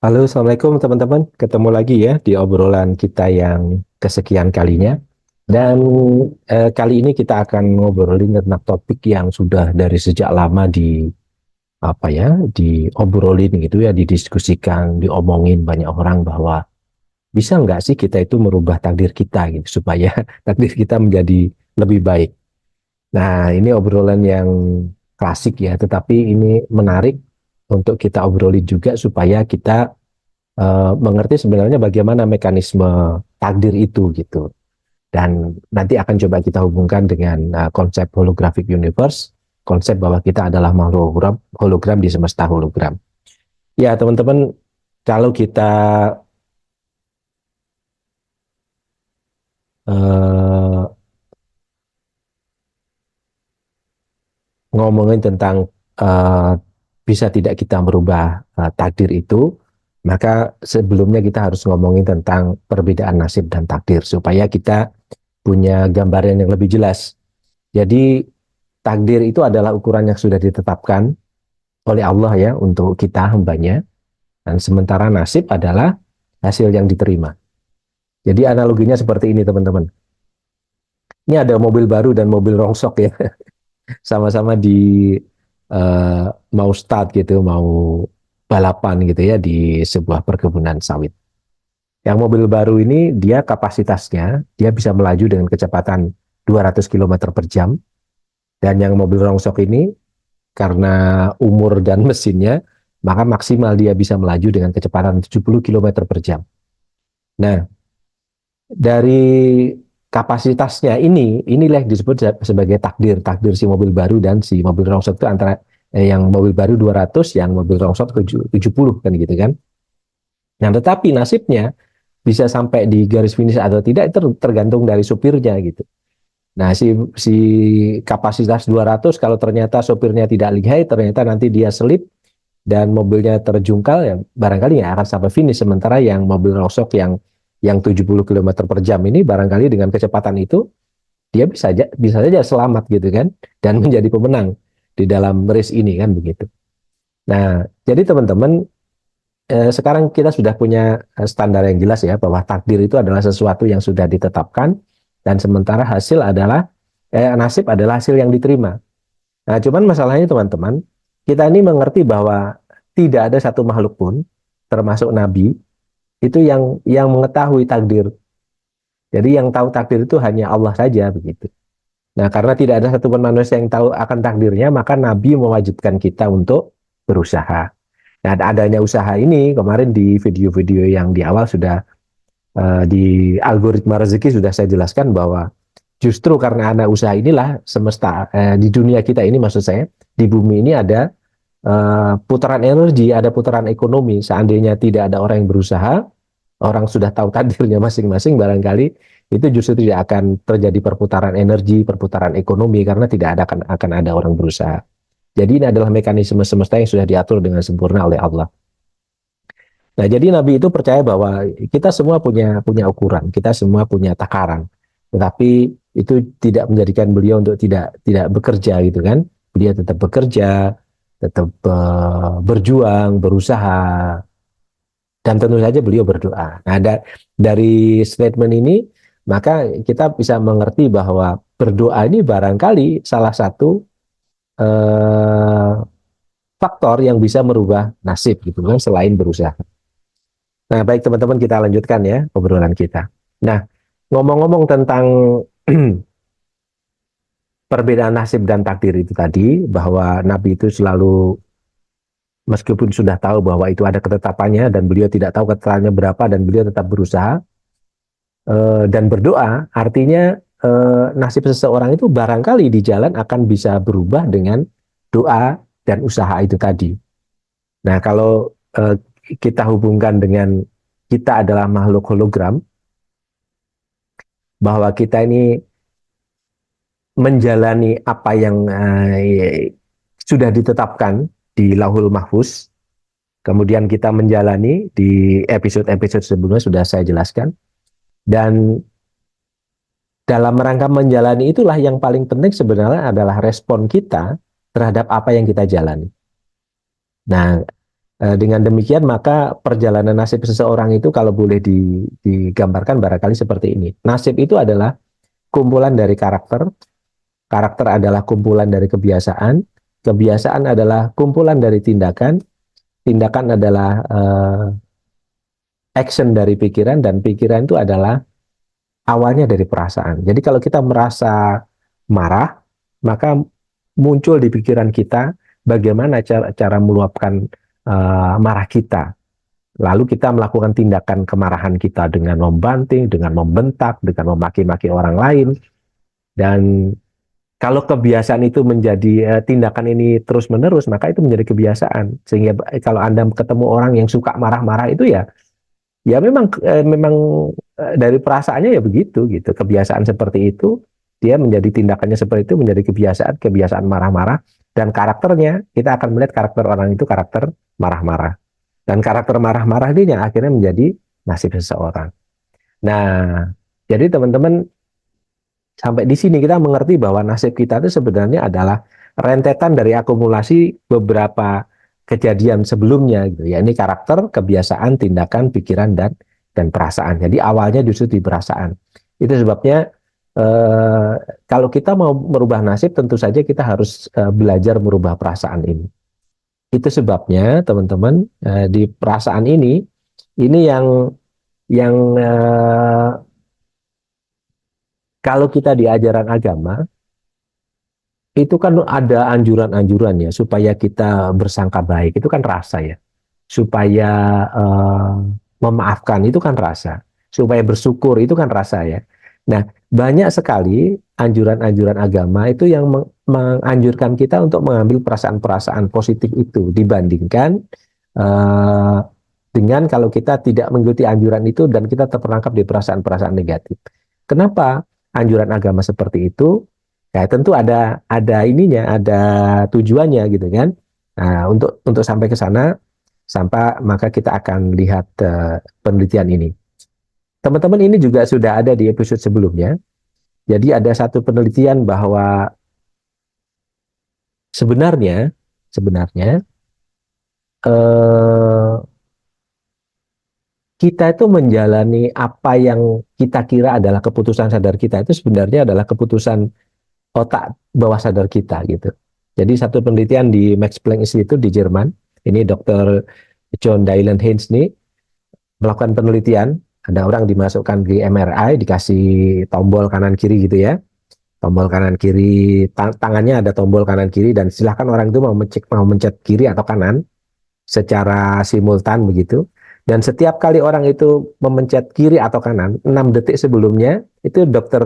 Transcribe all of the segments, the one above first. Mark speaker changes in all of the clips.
Speaker 1: Halo, Assalamualaikum teman-teman. Ketemu lagi ya di obrolan kita yang kesekian kalinya. Dan kali ini kita akan ngobrolin tentang topik yang sudah dari sejak lama diobrolin gitu ya, didiskusikan, diomongin banyak orang bahwa bisa nggak sih kita itu merubah takdir kita gitu supaya takdir kita menjadi lebih baik. Nah, ini obrolan yang klasik ya, tetapi ini menarik untuk kita obrolin juga supaya kita mengerti sebenarnya bagaimana mekanisme takdir itu gitu. Dan nanti akan coba kita hubungkan dengan konsep holographic universe, konsep bahwa kita adalah makhluk hologram di semesta hologram. Ya, teman-teman, kalau kita uh, ngomongin tentang uh, bisa tidak kita merubah takdir itu, maka sebelumnya kita harus ngomongin tentang perbedaan nasib dan takdir supaya kita punya gambaran yang lebih jelas. Jadi takdir itu adalah ukuran yang sudah ditetapkan oleh Allah ya untuk kita hambanya, dan sementara nasib adalah hasil yang diterima. Jadi analoginya seperti ini teman-teman. Ini ada mobil baru dan mobil rongsok ya, sama-sama mau start gitu, mau balapan gitu ya di sebuah perkebunan sawit. Yang mobil baru ini dia kapasitasnya dia bisa melaju dengan kecepatan 200 km per jam, dan yang mobil rongsok ini karena umur dan mesinnya, maka maksimal dia bisa melaju dengan kecepatan 70 km per jam. Nah, dari kapasitasnya inilah yang disebut sebagai takdir, takdir si mobil baru dan si mobil rongsok itu antara yang mobil baru 200, yang mobil rongsok 70 kan gitu kan. Nah, tetapi nasibnya bisa sampai di garis finish atau tidak itu tergantung dari supirnya gitu. Nah, si kapasitas 200 kalau ternyata sopirnya tidak lihai, ternyata nanti dia selip dan mobilnya terjungkal ya barangkali nggak akan sampai finish, sementara yang mobil rongsok yang 70 km per jam ini barangkali dengan kecepatan itu dia bisa saja selamat gitu kan dan menjadi pemenang di dalam race ini kan begitu. Nah, jadi teman-teman sekarang kita sudah punya standar yang jelas ya bahwa takdir itu adalah sesuatu yang sudah ditetapkan dan sementara hasil adalah nasib adalah hasil yang diterima. Nah, cuman masalahnya teman-teman, kita ini mengerti bahwa tidak ada satu makhluk pun, termasuk Nabi, itu yang mengetahui takdir. Jadi yang tahu takdir itu hanya Allah saja begitu. Nah, karena tidak ada satupun manusia yang tahu akan takdirnya, maka Nabi mewajibkan kita untuk berusaha. Nah, adanya usaha ini kemarin di video-video yang di awal sudah di algoritma rezeki sudah saya jelaskan bahwa justru karena ada usaha inilah semesta di dunia kita ini, maksud saya di bumi ini ada putaran energi, ada putaran ekonomi. Seandainya tidak ada orang yang berusaha, orang sudah tahu takdirnya masing-masing, barangkali itu justru tidak akan terjadi perputaran energi, perputaran ekonomi karena tidak akan ada orang berusaha. Jadi ini adalah mekanisme semesta yang sudah diatur dengan sempurna oleh Allah. Nah, jadi Nabi itu percaya bahwa kita semua punya ukuran, kita semua punya takaran. Tetapi itu tidak menjadikan beliau untuk tidak bekerja gitu kan. Beliau tetap bekerja, tetap berjuang, berusaha, dan tentu saja beliau berdoa. Nah, dari statement ini maka kita bisa mengerti bahwa berdoa ini barangkali salah satu eh, faktor yang bisa merubah nasib gitu kan selain berusaha. Nah, baik teman-teman, kita lanjutkan ya obrolan kita. Nah, ngomong-ngomong tentang perbedaan nasib dan takdir itu tadi, bahwa Nabi itu selalu meskipun sudah tahu bahwa itu ada ketetapannya dan beliau tidak tahu ketetapannya berapa dan beliau tetap berusaha dan berdoa, artinya nasib seseorang itu barangkali di jalan akan bisa berubah dengan doa dan usaha itu tadi. Nah, kalau kita hubungkan dengan kita adalah makhluk hologram, bahwa kita ini menjalani apa yang sudah ditetapkan di Lauhul Mahfuz. Kemudian kita menjalani di episode-episode sebelumnya sudah saya jelaskan. Dan dalam rangka menjalani itulah yang paling penting sebenarnya adalah respon kita terhadap apa yang kita jalani. Nah, Dengan demikian maka perjalanan nasib seseorang itu kalau boleh digambarkan barangkali seperti ini. Nasib itu adalah kumpulan dari karakter, karakter adalah kumpulan dari kebiasaan, kebiasaan adalah kumpulan dari tindakan, tindakan adalah action dari pikiran, dan pikiran itu adalah awalnya dari perasaan. Jadi kalau kita merasa marah, maka muncul di pikiran kita bagaimana cara meluapkan marah kita. Lalu kita melakukan tindakan kemarahan kita dengan membanting, dengan membentak, dengan memaki-maki orang lain. Dan kalau kebiasaan itu menjadi tindakan ini terus-menerus, maka itu menjadi kebiasaan. Sehingga kalau Anda ketemu orang yang suka marah-marah itu ya memang dari perasaannya ya begitu gitu. Kebiasaan seperti itu, dia menjadi tindakannya seperti itu menjadi kebiasaan, kebiasaan marah-marah, dan karakternya kita akan melihat karakter orang itu karakter marah-marah. Dan karakter marah-marah ini yang akhirnya menjadi nasib seseorang. Nah, jadi teman-teman, sampai di sini kita mengerti bahwa nasib kita itu sebenarnya adalah rentetan dari akumulasi beberapa kejadian sebelumnya gitu ya. Ini karakter, kebiasaan, tindakan, pikiran, dan perasaan. Jadi awalnya justru di perasaan. Itu sebabnya eh, kalau kita mau merubah nasib, tentu saja kita harus belajar merubah perasaan ini. Itu sebabnya teman-teman, di perasaan ini yang kalau kita di ajaran agama itu kan ada anjuran-anjuran ya supaya kita bersangka baik, itu kan rasa ya, supaya eh, memaafkan itu kan rasa, supaya bersyukur itu kan rasa ya. Nah, banyak sekali anjuran-anjuran agama itu yang menganjurkan kita untuk mengambil perasaan-perasaan positif itu dibandingkan eh, dengan kalau kita tidak mengikuti anjuran itu dan kita terperangkap di perasaan-perasaan negatif. Kenapa anjuran agama seperti itu? Ya, tentu ada ininya, ada tujuannya gitu kan. Nah, untuk sampai ke sana, sampai maka kita akan lihat penelitian ini. Teman-teman, ini juga sudah ada di episode sebelumnya. Jadi ada satu penelitian bahwa sebenarnya eh, kita itu menjalani apa yang kita kira adalah keputusan sadar kita itu sebenarnya adalah keputusan otak bawah sadar kita gitu. Jadi satu penelitian di Max Planck Institute di Jerman, ini Dr. John Dylan Haynes nih melakukan penelitian, ada orang dimasukkan di MRI, dikasih tombol kanan kiri gitu ya. Tombol kanan kiri, tangannya ada tombol kanan kiri, dan silahkan orang itu mau mencet kiri atau kanan secara simultan begitu. Dan setiap kali orang itu memencet kiri atau kanan, 6 detik sebelumnya, itu dokter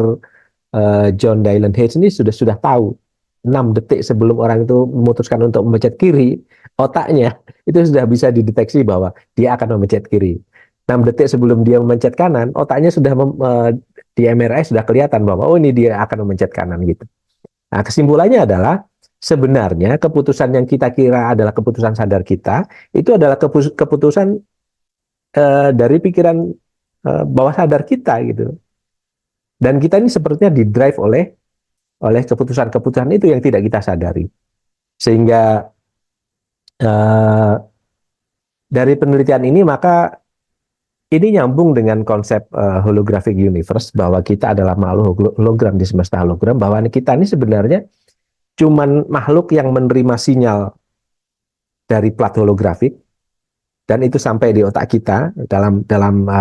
Speaker 1: John Dylan Haynes ini sudah tahu 6 detik sebelum orang itu memutuskan untuk memencet kiri, otaknya itu sudah bisa dideteksi bahwa dia akan memencet kiri. 6 detik sebelum dia memencet kanan, otaknya sudah di MRI sudah kelihatan bahwa oh ini dia akan memencet kanan gitu. Nah, kesimpulannya adalah sebenarnya keputusan yang kita kira adalah keputusan sadar kita itu adalah keputusan dari pikiran bawah sadar kita gitu. Dan kita ini sepertinya didrive oleh keputusan-keputusan itu yang tidak kita sadari. Sehingga eh, dari penelitian ini maka ini nyambung dengan konsep holographic universe bahwa kita adalah makhluk hologram di semesta hologram, bahwa kita ini sebenarnya cuman makhluk yang menerima sinyal dari plat holografik dan itu sampai di otak kita dalam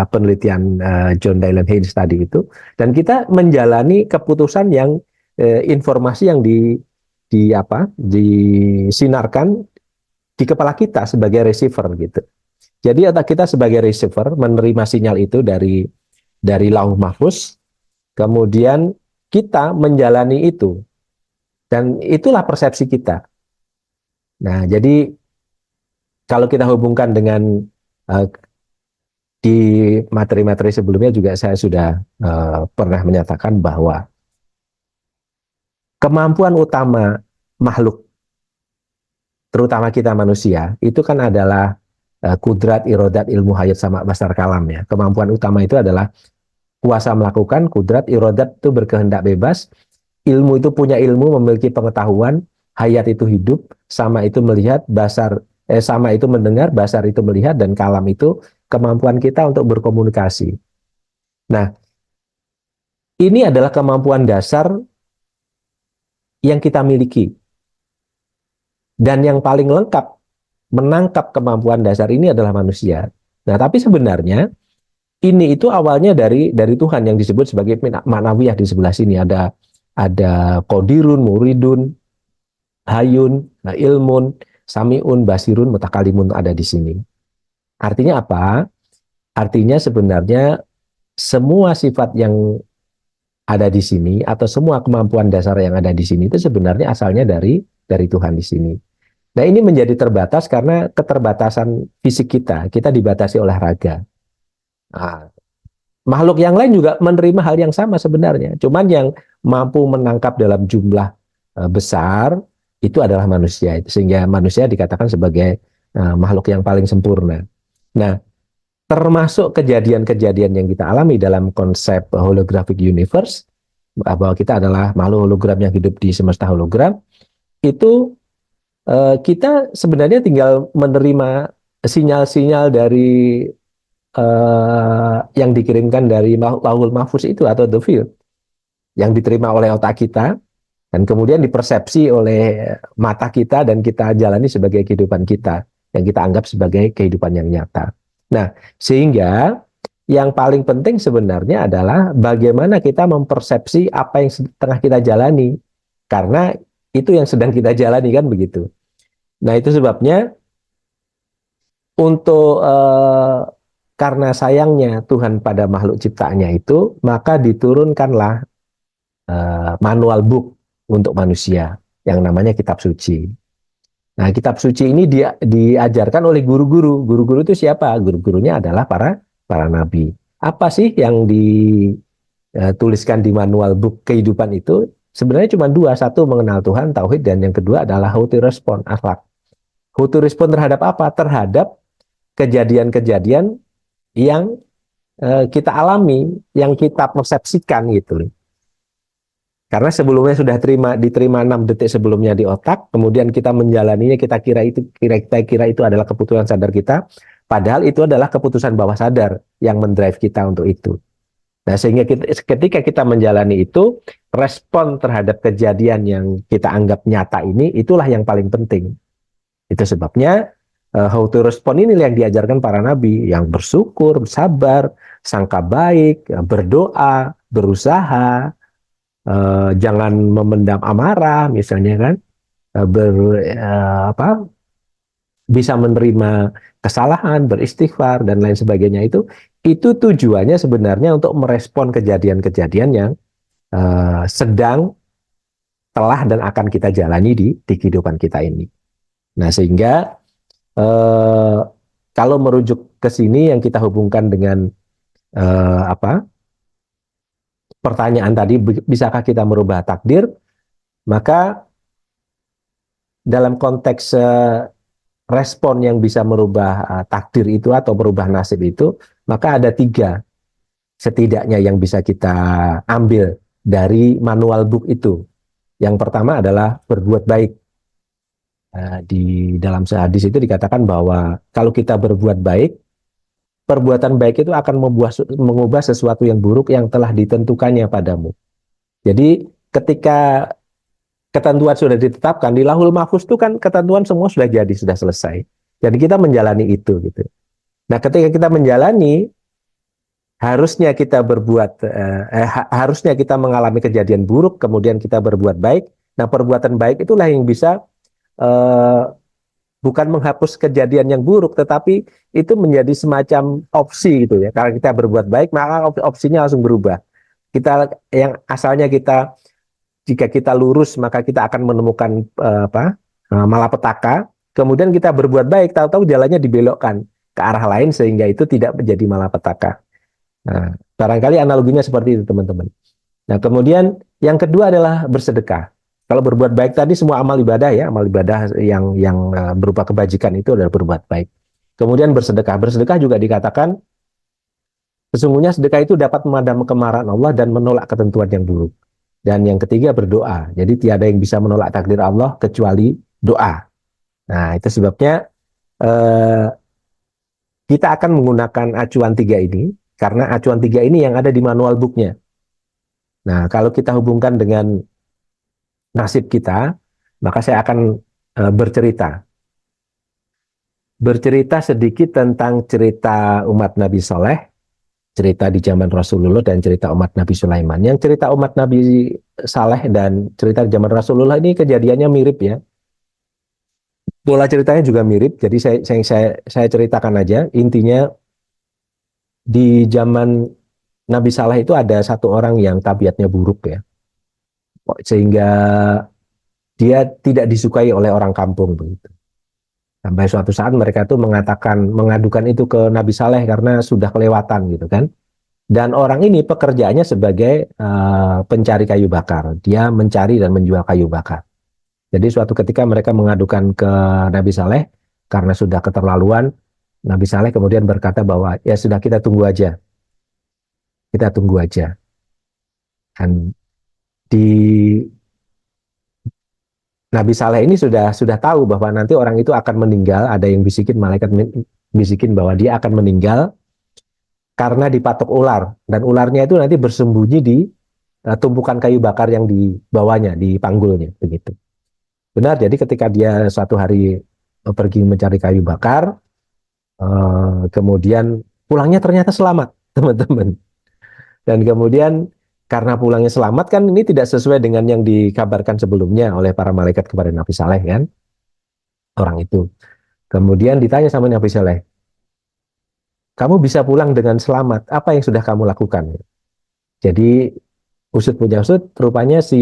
Speaker 1: penelitian John Dylan Haynes tadi itu, dan kita menjalani keputusan yang informasi yang disinarkan di kepala kita sebagai receiver gitu. Jadi otak kita sebagai receiver menerima sinyal itu dari lauh mahfuz, kemudian kita menjalani itu, dan itulah persepsi kita. Nah, jadi kalau kita hubungkan dengan uh, di materi-materi sebelumnya juga saya sudah pernah menyatakan bahwa kemampuan utama makhluk, terutama kita manusia, itu kan adalah kudrat, irodat, ilmu, hayat, sama basar kalam ya. Kemampuan utama itu adalah kuasa melakukan, kudrat, irodat itu berkehendak bebas, ilmu itu punya ilmu, memiliki pengetahuan, hayat itu hidup, sama itu melihat, basar sama itu mendengar, basar itu melihat, dan kalam itu kemampuan kita untuk berkomunikasi. Nah, ini adalah kemampuan dasar yang kita miliki. Dan yang paling lengkap menangkap kemampuan dasar ini adalah manusia. Nah, tapi sebenarnya ini itu awalnya dari Tuhan yang disebut sebagai ma'nawiyah di sebelah sini. Ada qadirun, muridun, hayun, ilmun, samiun, basirun, mutakalimun ada di sini. Artinya apa? Artinya sebenarnya semua sifat yang ada di sini atau semua kemampuan dasar yang ada di sini itu sebenarnya asalnya dari Tuhan di sini. Nah, ini menjadi terbatas karena keterbatasan fisik kita. Kita dibatasi oleh raga. Nah, makhluk yang lain juga menerima hal yang sama sebenarnya. Cuman yang mampu menangkap dalam jumlah besar itu adalah manusia. Sehingga manusia dikatakan sebagai makhluk yang paling sempurna. Nah, termasuk kejadian-kejadian yang kita alami dalam konsep holographic universe, bahwa kita adalah makhluk hologram yang hidup di semesta hologram, itu kita sebenarnya tinggal menerima sinyal-sinyal dari yang dikirimkan dari lauhul mahfuz itu atau the field yang diterima oleh otak kita dan kemudian dipersepsi oleh mata kita dan kita jalani sebagai kehidupan kita yang kita anggap sebagai kehidupan yang nyata. Nah, sehingga yang paling penting sebenarnya adalah bagaimana kita mempersepsi apa yang tengah kita jalani, karena itu yang sedang kita jalani kan begitu. Nah, itu sebabnya untuk karena sayangnya Tuhan pada makhluk ciptaannya itu, maka diturunkanlah manual book untuk manusia yang namanya kitab suci. Nah, kitab suci ini diajarkan oleh guru-guru. Guru-guru itu siapa? Guru-gurunya adalah para nabi. Apa sih yang dituliskan di manual book kehidupan itu? Sebenarnya cuma dua. Satu mengenal Tuhan, tauhid, dan yang kedua adalah how to respond, akhlak. How to respond terhadap apa? Terhadap kejadian-kejadian yang kita alami, yang kita persepsikan gitu. Karena sebelumnya sudah diterima 6 detik sebelumnya di otak, kemudian kita menjalaninya, kita kira itu adalah keputusan sadar kita, padahal itu adalah keputusan bawah sadar yang mendrive kita untuk itu. Nah, sehingga ketika kita menjalani itu, respon terhadap kejadian yang kita anggap nyata ini, itulah yang paling penting. Itu sebabnya how to respond ini yang diajarkan para nabi, yang bersyukur, bersabar, sangka baik, berdoa, berusaha, jangan memendam amarah misalnya kan, bisa menerima kesalahan, beristighfar dan lain sebagainya, itu tujuannya sebenarnya untuk merespon kejadian-kejadian yang sedang, telah dan akan kita jalani di kehidupan kita ini. Nah, sehingga kalau merujuk ke sini yang kita hubungkan dengan pertanyaan tadi, bisakah kita merubah takdir? Maka dalam konteks respon yang bisa merubah takdir itu atau merubah nasib itu, maka ada 3 setidaknya yang bisa kita ambil dari manual book itu. Yang pertama adalah berbuat baik. Di dalam hadis itu dikatakan bahwa kalau kita berbuat baik, perbuatan baik itu akan mengubah sesuatu yang buruk yang telah ditentukannya padamu. Jadi ketika ketentuan sudah ditetapkan di lahul mahfuz itu kan ketentuan semua sudah jadi, sudah selesai. Jadi kita menjalani itu gitu. Nah, ketika kita menjalani, harusnya kita harusnya kita mengalami kejadian buruk, kemudian kita berbuat baik. Nah, perbuatan baik itulah yang bisa bukan menghapus kejadian yang buruk, tetapi itu menjadi semacam opsi gitu ya. Kalau kita berbuat baik, maka opsinya langsung berubah. Yang asalnya jika kita lurus, maka kita akan menemukan malapetaka. Kemudian kita berbuat baik, tahu-tahu jalannya dibelokkan ke arah lain sehingga itu tidak menjadi malapetaka. Nah, barangkali analoginya seperti itu, teman-teman. Nah, kemudian yang kedua adalah bersedekah. Kalau berbuat baik tadi semua amal ibadah ya, amal ibadah yang berupa kebajikan itu adalah berbuat baik. Kemudian bersedekah. Bersedekah juga dikatakan sesungguhnya sedekah itu dapat memadam kemarahan Allah dan menolak ketentuan yang buruk. Dan yang ketiga berdoa. Jadi tiada yang bisa menolak takdir Allah kecuali doa. Nah, itu sebabnya Eh, kita akan menggunakan acuan 3 ini, karena acuan 3 ini yang ada di manual booknya. Nah, kalau kita hubungkan dengan nasib kita, maka saya akan bercerita. Bercerita sedikit tentang cerita umat Nabi Soleh, cerita di zaman Rasulullah, dan cerita umat Nabi Sulaiman. Yang cerita umat Nabi Saleh dan cerita di zaman Rasulullah ini kejadiannya mirip ya. Pola ceritanya juga mirip, jadi saya ceritakan aja. Intinya di zaman Nabi Saleh itu ada satu orang yang tabiatnya buruk ya, sehingga dia tidak disukai oleh orang kampung begitu. Sampai suatu saat mereka tuh mengadukan itu ke Nabi Saleh karena sudah kelewatan gitu kan. Dan orang ini pekerjaannya sebagai pencari kayu bakar. Dia mencari dan menjual kayu bakar. Jadi suatu ketika mereka mengadukan ke Nabi Saleh karena sudah keterlaluan. Nabi Saleh kemudian berkata bahwa ya sudah, kita tunggu aja. Kita tunggu aja. Dan di Nabi Saleh ini sudah tahu bahwa nanti orang itu akan meninggal. Ada yang bisikin, malaikat bisikin bahwa dia akan meninggal karena dipatok ular, dan ularnya itu nanti bersembunyi di tumpukan kayu bakar yang dibawanya, di panggulnya begitu. Benar, jadi ketika dia suatu hari pergi mencari kayu bakar, kemudian pulangnya ternyata selamat, teman-teman. Dan kemudian karena pulangnya selamat, kan ini tidak sesuai dengan yang dikabarkan sebelumnya oleh para malaikat kepada Nabi Saleh kan, orang itu. Kemudian ditanya sama Nabi Saleh, kamu bisa pulang dengan selamat, apa yang sudah kamu lakukan? Jadi usut punya usut, rupanya si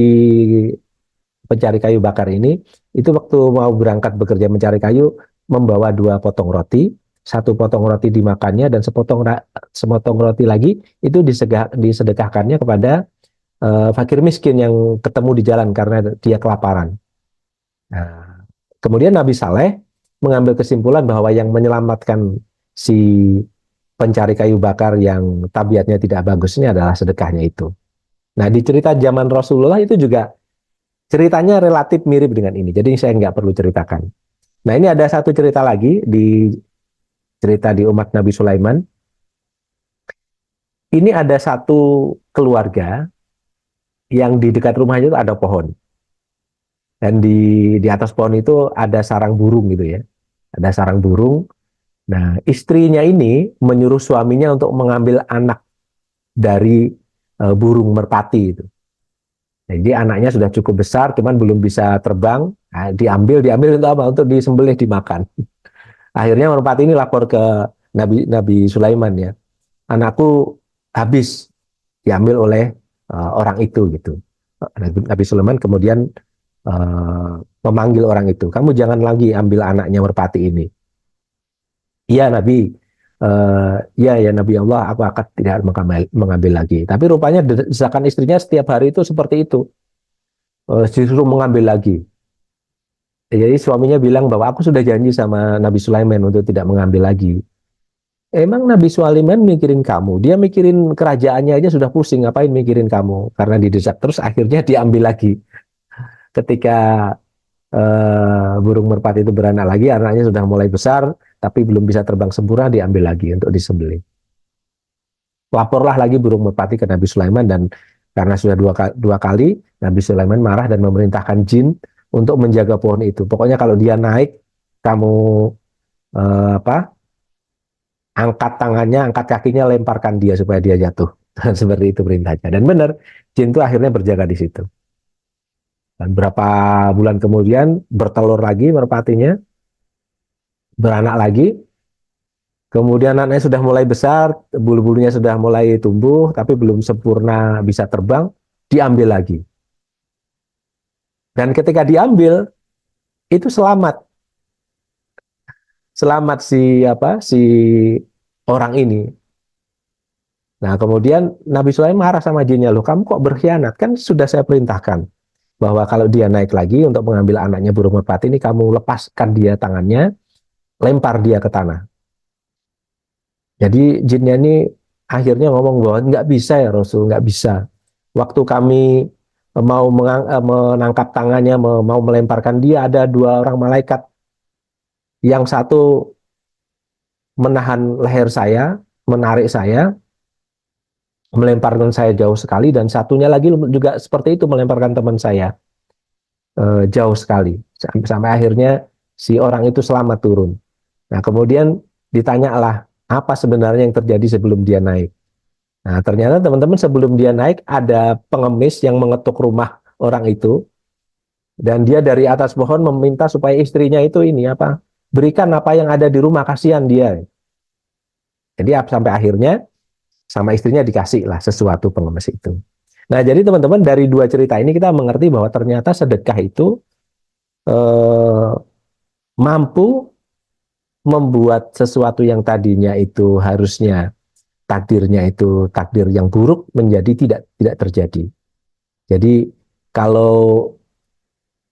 Speaker 1: pencari kayu bakar ini itu waktu mau berangkat bekerja mencari kayu membawa 2 potong roti, 1 potong roti dimakannya dan sepotong roti lagi itu disedekahkannya kepada fakir miskin yang ketemu di jalan karena dia kelaparan. Nah, kemudian Nabi Saleh mengambil kesimpulan bahwa yang menyelamatkan si pencari kayu bakar yang tabiatnya tidak bagus ini adalah sedekahnya itu. Nah, di cerita zaman Rasulullah itu juga ceritanya relatif mirip dengan ini. Jadi saya nggak perlu ceritakan. Nah, ini ada satu cerita lagi di cerita di umat Nabi Sulaiman. Ini ada satu keluarga yang di dekat rumahnya itu ada pohon. Dan di atas pohon itu ada sarang burung gitu ya. Ada sarang burung. Nah, istrinya ini menyuruh suaminya untuk mengambil anak dari burung merpati itu. Jadi anaknya sudah cukup besar, cuman belum bisa terbang. Nah, diambil untuk apa? Untuk disembelih dimakan. Akhirnya merpati ini lapor ke Nabi Sulaiman ya, anakku habis diambil oleh orang itu gitu. Nabi Sulaiman kemudian memanggil orang itu, kamu jangan lagi ambil anaknya merpati ini. Iya Nabi, iya ya Nabi Allah, aku akan tidak mengambil lagi. Tapi rupanya desakan istrinya setiap hari itu seperti itu, disuruh mengambil lagi. Jadi suaminya bilang bahwa aku sudah janji sama Nabi Sulaiman untuk tidak mengambil lagi. Emang Nabi Sulaiman mikirin kamu, dia mikirin kerajaannya aja sudah pusing, ngapain mikirin kamu? Karena didesak terus akhirnya diambil lagi. Ketika burung merpati itu beranak lagi, anaknya sudah mulai besar, tapi belum bisa terbang sempurna, diambil lagi untuk disembelih. Laporlah lagi burung merpati ke Nabi Sulaiman, dan karena sudah dua kali, Nabi Sulaiman marah dan memerintahkan jin untuk menjaga pohon itu. Pokoknya kalau dia naik, kamu apa? Angkat tangannya, angkat kakinya, lemparkan dia supaya dia jatuh. Seperti itu perintahnya. Dan benar, jin itu akhirnya berjaga di situ. Dan berapa bulan kemudian bertelur lagi merpatinya, beranak lagi. Kemudian anaknya sudah mulai besar, bulu-bulunya sudah mulai tumbuh, tapi belum sempurna bisa terbang, diambil lagi. Dan ketika diambil, itu selamat, selamat si orang ini. Nah, kemudian Nabi Sulaiman marah sama jinnya, loh kamu kok berkhianat? Kan sudah saya perintahkan bahwa kalau dia naik lagi untuk mengambil anaknya burung merpati ini, kamu lepaskan dia tangannya, lempar dia ke tanah. Jadi jinnya ini akhirnya ngomong bahwa nggak bisa ya Rasul, nggak bisa. Waktu kami mau menangkap tangannya, mau melemparkan dia, ada 2 orang malaikat. Yang satu menahan leher saya, menarik saya, melemparkan saya jauh sekali, dan satunya lagi juga seperti itu, melemparkan teman saya jauh sekali sampai akhirnya si orang itu selamat turun. Nah, kemudian ditanyalah apa sebenarnya yang terjadi sebelum dia naik. Nah, ternyata teman-teman, sebelum dia naik ada pengemis yang mengetuk rumah orang itu, dan dia dari atas pohon meminta supaya istrinya itu ini apa, berikan apa yang ada di rumah, kasihan dia. Jadi sampai akhirnya sama istrinya dikasih lah sesuatu pengemis itu. Nah, jadi teman-teman, dari dua cerita ini kita mengerti bahwa ternyata sedekah itu eh, mampu membuat sesuatu yang tadinya itu harusnya takdirnya itu takdir yang buruk menjadi tidak terjadi. Jadi kalau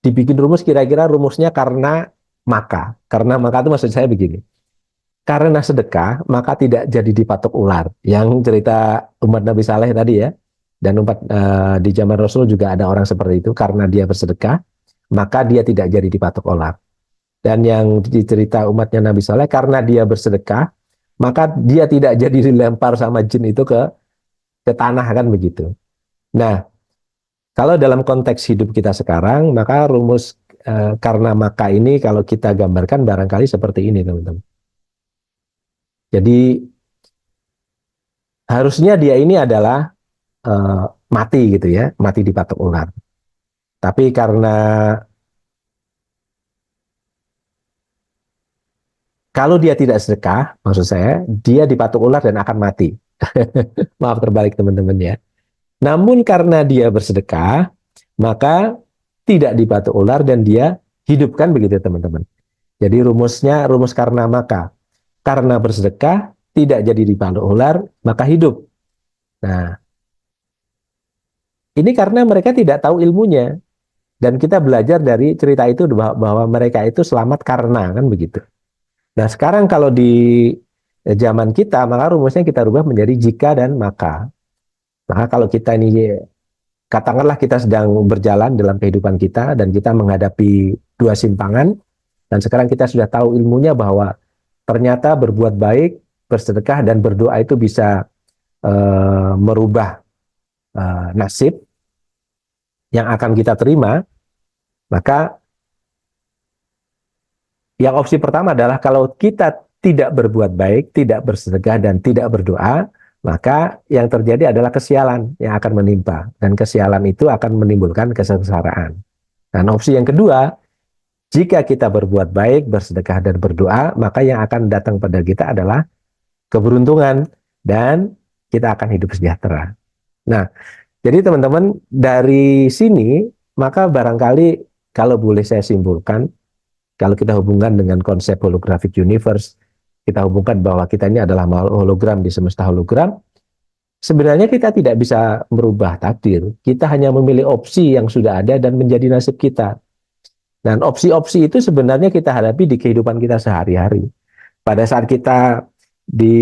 Speaker 1: dibikin rumus, kira-kira rumusnya karena maka itu maksud saya begini. Karena sedekah, maka tidak jadi dipatok ular. Yang cerita umat Nabi Saleh tadi ya, dan umat di zaman Rasul juga ada orang seperti itu. Karena dia bersedekah, maka dia tidak jadi dipatok ular. Dan yang dicerita umatnya Nabi Saleh, karena dia bersedekah, maka dia tidak jadi dilempar sama jin itu ke tanah, kan begitu. Nah, kalau dalam konteks hidup kita sekarang, maka rumus karena maka ini kalau kita gambarkan barangkali seperti ini, teman-teman. Jadi harusnya dia ini adalah eh, mati gitu ya, mati dipatok ular. Tapi karena kalau dia tidak sedekah, maksud saya, dia dipatok ular dan akan mati. Maaf terbalik teman-teman ya. Namun karena dia bersedekah, maka tidak dipatok ular dan dia hidupkan begitu teman-teman. Jadi rumus karena maka. Karena bersedekah, tidak jadi dipatok ular, maka hidup. Nah, ini karena mereka tidak tahu ilmunya. Dan kita belajar dari cerita itu bahwa mereka itu selamat karena, kan begitu. Nah, sekarang kalau di zaman kita, maka rumusnya kita rubah menjadi jika dan maka. Maka kalau kita ini, katakanlah kita sedang berjalan dalam kehidupan kita, dan kita menghadapi dua simpangan, dan sekarang kita sudah tahu ilmunya bahwa ternyata berbuat baik, bersedekah, dan berdoa itu bisa merubah nasib yang akan kita terima, maka yang opsi pertama adalah kalau kita tidak berbuat baik, tidak bersedekah, dan tidak berdoa, maka yang terjadi adalah kesialan yang akan menimpa. Dan kesialan itu akan menimbulkan kesengsaraan. Dan opsi yang kedua, jika kita berbuat baik, bersedekah, dan berdoa, maka yang akan datang pada kita adalah keberuntungan, dan kita akan hidup sejahtera. Nah, jadi teman-teman, dari sini, maka barangkali kalau boleh saya simpulkan, kalau kita hubungkan dengan konsep holographic universe, kita hubungkan bahwa kita ini adalah hologram di semesta hologram, sebenarnya kita tidak bisa merubah takdir. Kita hanya memilih opsi yang sudah ada dan menjadi nasib kita. Dan opsi-opsi itu sebenarnya kita hadapi di kehidupan kita sehari-hari. Pada saat kita di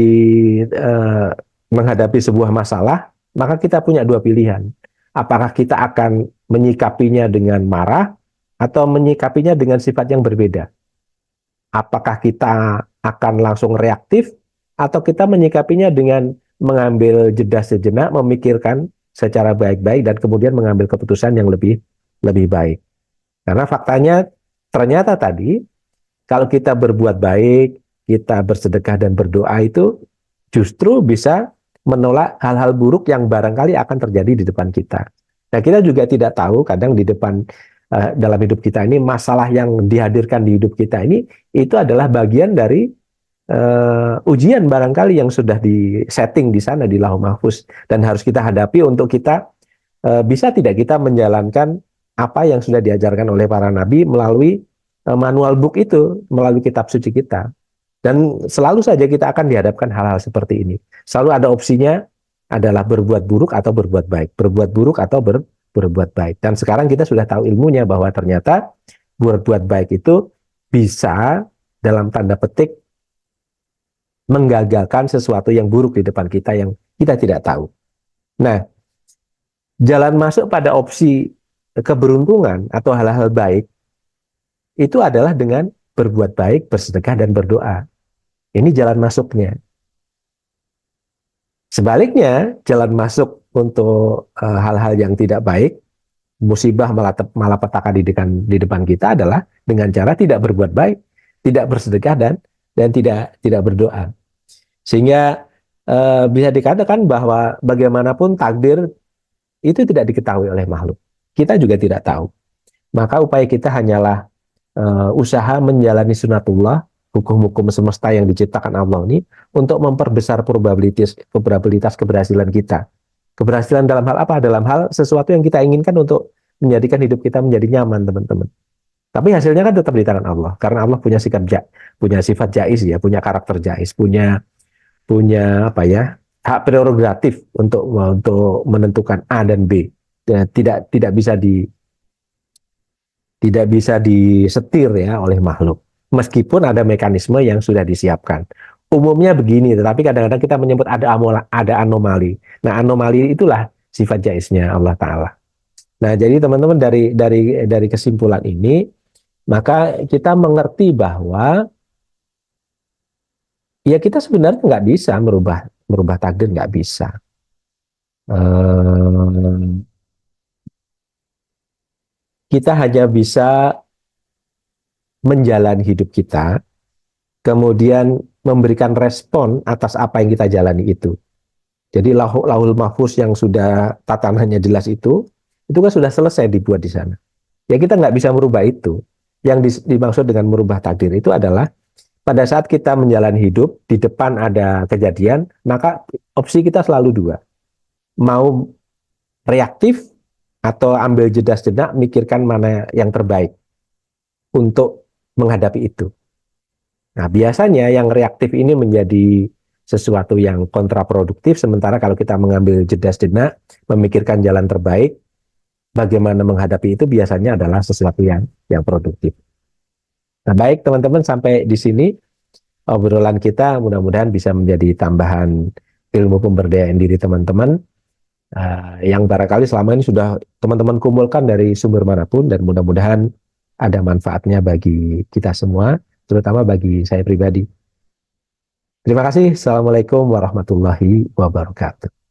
Speaker 1: eh, menghadapi sebuah masalah, maka kita punya dua pilihan. Apakah kita akan menyikapinya dengan marah atau menyikapinya dengan sifat yang berbeda? Apakah kita akan langsung reaktif atau kita menyikapinya dengan mengambil jeda sejenak, memikirkan secara baik-baik, dan kemudian mengambil keputusan yang lebih lebih baik. Karena faktanya ternyata tadi, kalau kita berbuat baik, kita bersedekah dan berdoa, itu justru bisa menolak hal-hal buruk yang barangkali akan terjadi di depan kita. Nah, kita juga tidak tahu kadang di depan dalam hidup kita ini, masalah yang dihadirkan di hidup kita ini itu adalah bagian dari ujian barangkali yang sudah di-setting di sana di Lauh Mahfuz, dan harus kita hadapi untuk kita bisa tidak kita menjalankan apa yang sudah diajarkan oleh para nabi melalui manual book itu, melalui kitab suci kita. Dan selalu saja kita akan dihadapkan hal-hal seperti ini. Selalu ada opsinya, adalah berbuat buruk atau berbuat baik, berbuat buruk atau berbuat baik. Dan sekarang kita sudah tahu ilmunya bahwa ternyata berbuat baik itu bisa dalam tanda petik menggagalkan sesuatu yang buruk di depan kita yang kita tidak tahu. Nah, jalan masuk pada opsi keberuntungan atau hal-hal baik itu adalah dengan berbuat baik, bersedekah, dan berdoa. Ini jalan masuknya. Sebaliknya, jalan masuk untuk hal-hal yang tidak baik, musibah malapetaka di depan kita adalah dengan cara tidak berbuat baik, tidak bersedekah dan tidak berdoa. Sehingga bisa dikatakan bahwa bagaimanapun takdir itu tidak diketahui oleh makhluk. Kita juga tidak tahu. Maka upaya kita hanyalah usaha menjalani sunatullah, hukum-hukum semesta yang diciptakan Allah ini untuk memperbesar probabilitas keberhasilan kita. Keberhasilan dalam hal apa? Dalam hal sesuatu yang kita inginkan untuk menjadikan hidup kita menjadi nyaman, teman-teman. Tapi hasilnya kan tetap di tangan Allah, karena Allah punya sifat jais ya, punya karakter jais, punya punya apa ya, hak prerogatif untuk menentukan A dan B. Dan tidak bisa tidak bisa disetir ya oleh makhluk. Meskipun ada mekanisme yang sudah disiapkan. Umumnya begini, tetapi kadang-kadang kita menyebut ada anomali. Nah, anomali itulah sifat jaisnya Allah Ta'ala. Nah, jadi teman-teman dari kesimpulan ini, maka kita mengerti bahwa ya kita sebenarnya nggak bisa merubah merubah takdir, nggak bisa. Ehm, kita hanya bisa menjalani hidup kita, kemudian memberikan respon atas apa yang kita jalani itu. Jadi lahul mahfuz yang sudah tatanannya jelas itu kan sudah selesai dibuat di sana. Ya kita nggak bisa merubah itu. Yang dimaksud dengan merubah takdir itu adalah pada saat kita menjalani hidup, di depan ada kejadian, maka opsi kita selalu dua. Mau reaktif atau ambil jeda sejenak, mikirkan mana yang terbaik untuk menghadapi itu. Nah, biasanya yang reaktif ini menjadi sesuatu yang kontraproduktif, sementara kalau kita mengambil jeda sejenak, memikirkan jalan terbaik, bagaimana menghadapi itu biasanya adalah sesuatu yang produktif. Nah, baik teman-teman, sampai di sini obrolan kita mudah-mudahan bisa menjadi tambahan ilmu pemberdayaan diri teman-teman yang barangkali selama ini sudah teman-teman kumpulkan dari sumber manapun, dan mudah-mudahan ada manfaatnya bagi kita semua, terutama bagi saya pribadi. Terima kasih. Assalamualaikum warahmatullahi wabarakatuh.